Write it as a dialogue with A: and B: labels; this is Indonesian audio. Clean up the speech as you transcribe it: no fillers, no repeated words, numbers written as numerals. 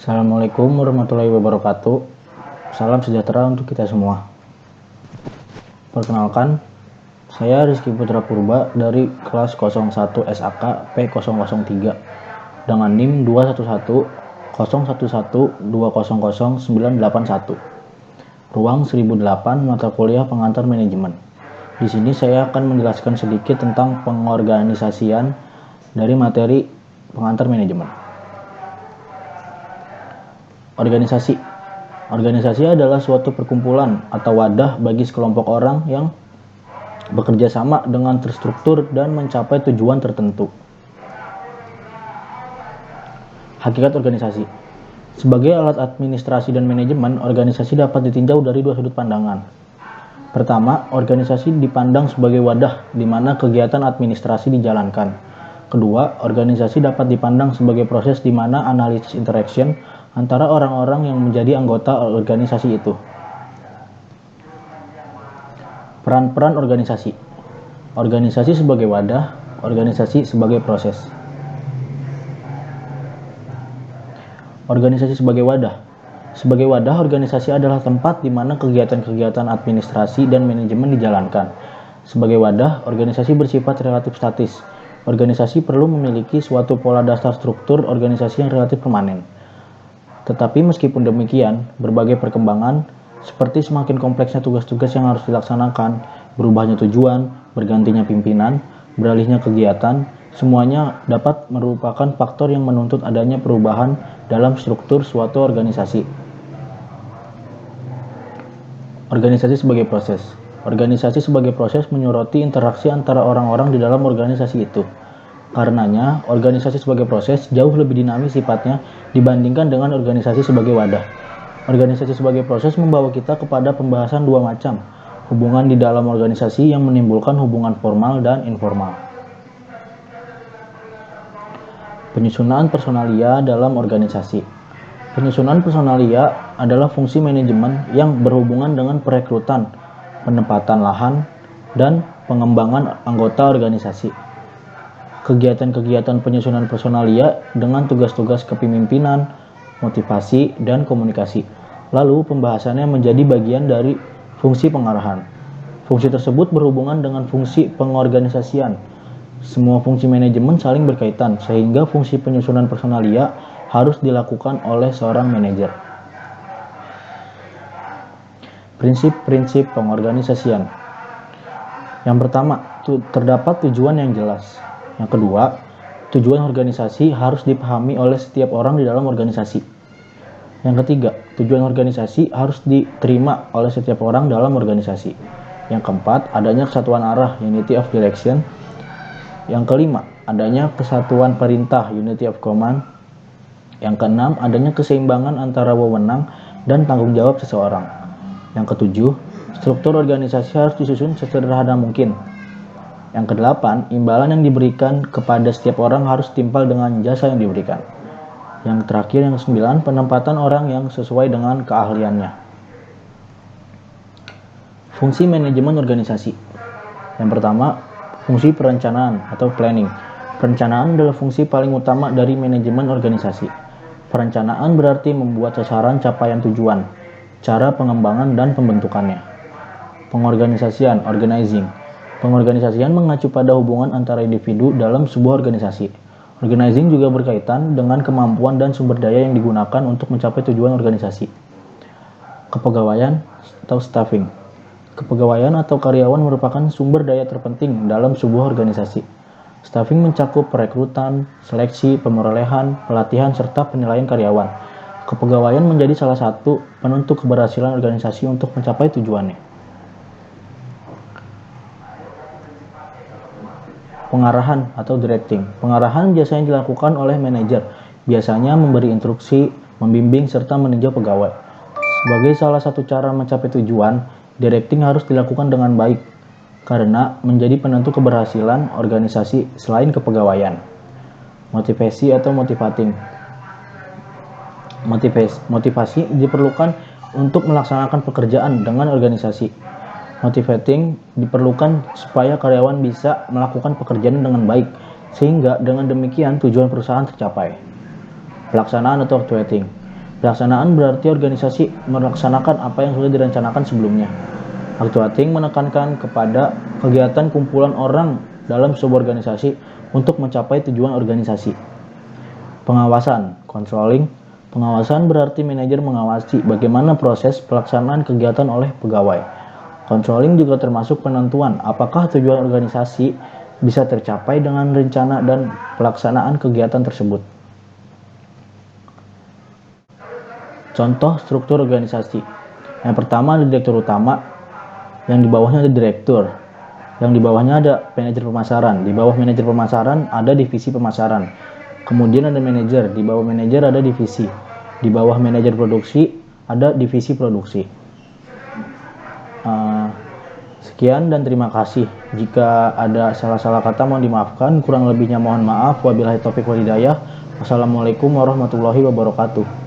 A: Assalamualaikum warahmatullahi wabarakatuh. Salam sejahtera untuk kita semua. Perkenalkan, saya Rizky Putra Purba dari kelas 01 SAK P003 dengan NIM 2110112000981. Ruang 1008 mata kuliah pengantar manajemen. Di sini saya akan menjelaskan sedikit tentang pengorganisasian dari materi pengantar manajemen. Organisasi. Organisasi adalah suatu perkumpulan atau wadah bagi sekelompok orang yang bekerja sama dengan terstruktur dan mencapai tujuan tertentu. Hakikat organisasi. Sebagai alat administrasi dan manajemen, organisasi dapat ditinjau dari dua sudut pandangan. Pertama, organisasi dipandang sebagai wadah di mana kegiatan administrasi dijalankan. Kedua, organisasi dapat dipandang sebagai proses di mana analisis interaction antara orang-orang yang menjadi anggota organisasi itu. Peran-peran organisasi. Organisasi sebagai wadah, organisasi sebagai proses. Organisasi sebagai wadah. Sebagai wadah, organisasi adalah tempat di mana kegiatan-kegiatan administrasi dan manajemen dijalankan. Sebagai wadah, organisasi bersifat relatif statis. Organisasi perlu memiliki suatu pola dasar struktur organisasi yang relatif permanen. Tetapi meskipun demikian, berbagai perkembangan, seperti semakin kompleksnya tugas-tugas yang harus dilaksanakan, berubahnya tujuan, bergantinya pimpinan, beralihnya kegiatan, semuanya dapat merupakan faktor yang menuntut adanya perubahan dalam struktur suatu organisasi. Organisasi sebagai proses. Organisasi sebagai proses menyoroti interaksi antara orang-orang di dalam organisasi itu. Karenanya, organisasi sebagai proses jauh lebih dinamis sifatnya dibandingkan dengan organisasi sebagai wadah. Organisasi sebagai proses membawa kita kepada pembahasan dua macam, hubungan di dalam organisasi yang menimbulkan hubungan formal dan informal. Penyusunan personalia dalam organisasi. Penyusunan personalia adalah fungsi manajemen yang berhubungan dengan perekrutan, penempatan lahan, dan pengembangan anggota organisasi. Kegiatan-kegiatan penyusunan personalia dengan tugas-tugas kepemimpinan, motivasi, dan komunikasi. Lalu pembahasannya menjadi bagian dari fungsi pengarahan. Fungsi tersebut berhubungan dengan fungsi pengorganisasian. Semua fungsi manajemen saling berkaitan, sehingga fungsi penyusunan personalia harus dilakukan oleh seorang manajer. Prinsip-prinsip pengorganisasian. Yang pertama, terdapat tujuan yang jelas. Yang kedua, tujuan organisasi harus dipahami oleh setiap orang di dalam organisasi. Yang ketiga, tujuan organisasi harus diterima oleh setiap orang dalam organisasi. Yang keempat, adanya kesatuan arah, unity of direction. Yang kelima, adanya kesatuan perintah, unity of command. Yang keenam, adanya keseimbangan antara wewenang dan tanggung jawab seseorang. Yang ketujuh, struktur organisasi harus disusun sesederhana mungkin. Yang kedelapan, imbalan yang diberikan kepada setiap orang harus timpal dengan jasa yang diberikan. Yang terakhir, yang kesembilan, penempatan orang yang sesuai dengan keahliannya. Fungsi manajemen organisasi. Yang pertama, fungsi perencanaan atau planning. Perencanaan adalah fungsi paling utama dari manajemen organisasi. Perencanaan berarti membuat sasaran capaian tujuan, cara pengembangan dan pembentukannya. Pengorganisasian, organizing. Pengorganisasian mengacu pada hubungan antara individu dalam sebuah organisasi. Organizing juga berkaitan dengan kemampuan dan sumber daya yang digunakan untuk mencapai tujuan organisasi. Kepegawaian atau staffing. Kepegawaian atau karyawan merupakan sumber daya terpenting dalam sebuah organisasi. Staffing mencakup perekrutan, seleksi, pemerolehan, pelatihan, serta penilaian karyawan. Kepegawaian menjadi salah satu penentu keberhasilan organisasi untuk mencapai tujuannya. Pengarahan atau directing. Pengarahan biasanya dilakukan oleh manajer, biasanya memberi instruksi, membimbing, serta meninjau pegawai. Sebagai salah satu cara mencapai tujuan, directing harus dilakukan dengan baik, karena menjadi penentu keberhasilan organisasi selain kepegawaian. Motivasi atau motivating. Motivasi diperlukan untuk melaksanakan pekerjaan dengan organisasi. Motivating diperlukan supaya karyawan bisa melakukan pekerjaan dengan baik, sehingga dengan demikian tujuan perusahaan tercapai. Pelaksanaan atau actuating. Pelaksanaan berarti organisasi melaksanakan apa yang sudah direncanakan sebelumnya. Actuating menekankan kepada kegiatan kumpulan orang dalam sebuah organisasi untuk mencapai tujuan organisasi. Pengawasan, controlling. Pengawasan berarti manajer mengawasi bagaimana proses pelaksanaan kegiatan oleh pegawai. Controlling juga termasuk penentuan apakah tujuan organisasi bisa tercapai dengan rencana dan pelaksanaan kegiatan tersebut. Contoh struktur organisasi. Yang pertama ada direktur utama, yang di bawahnya ada direktur, yang di bawahnya ada manajer pemasaran, di bawah manajer pemasaran ada divisi pemasaran, kemudian ada manajer, di bawah manajer ada divisi, di bawah manajer produksi ada divisi produksi. Sekian dan terima kasih. Jika ada salah-salah kata mohon dimaafkan, kurang lebihnya mohon maaf. Wabillahi taufiq wal hidayah. Wassalamualaikum warahmatullahi wabarakatuh.